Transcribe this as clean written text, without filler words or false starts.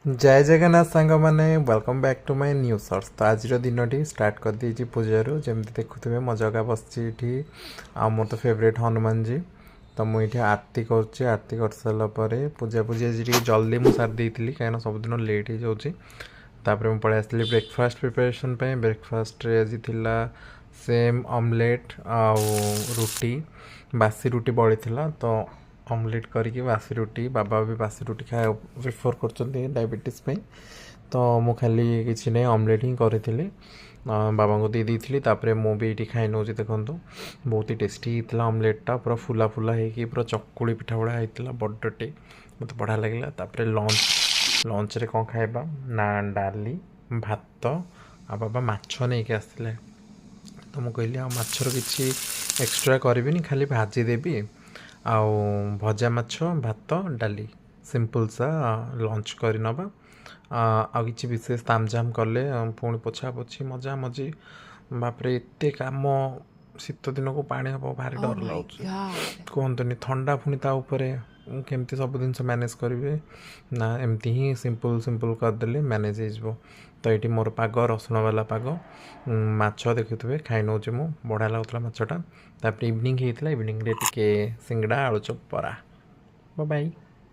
जय जगन्नाथ सांग मैंने welcome back to my new search. तो आज दिन स्टार्ट कर दी पूजार जमी देखुए मो जगह बसची आ मोर तो फेवरेट हनुमान जी। तो मुझे आरती कर आरती कर सारापर पूजा पूजा आज जल्दी मुझे सारी दी कहीं सबुदिन लेट हो जापर मुझे पलि आसती ब्रेकफास्ट प्रिपरेशन ब्रेकफास्ट आज थी सेम ऑमलेट आ रुटी बासी रुटी बड़ी थी तो ऑमलेट करके बासी रुटी बाबा भी बासी रुटी खाया प्रिफर कर डायबिटीज पे। तो मु खाली किसी नहीं ऑमलेट ही करी बाबा को दे दी तापर मुझे ये खाई नौ देखो बहुत ही टेस्टी होता ऑमलेटा पूरा फुला फुला हो पूरा चकुड़ी पिठा भाया होता बड़टे मत बढ़िया लगे। तापर लंच लंच रे कौन खाइबा ना डाली भात आ बाबा माछ नहीं के आसते तो मुझे कहली आ माछर किसी एक्सट्रा करी खाली भाजीदेवी आउ भजा माछ भात डाली सिंपल सा लंच कर नवा आ किसी विशेष तामझाम कले पुणी पोछा पोछी मजा मजी बापरे एते काम शीत दिन को पानी हम भारी Oh डर my लगुच God. कहतुनि ठंडा पुणी ता केमती सब जिन मैनेज करेंगे ना एमती ही सिंपल सिंपल करदे मैनेज हो। तो ये मोर पाग रसुण वाला पाग माछ देखुए खाई नौ मु बढ़िया लगुला माछटा। तापर इवनिंग होता इवनिंग रे टिके सिंगड़ा आलुचप परा बाय।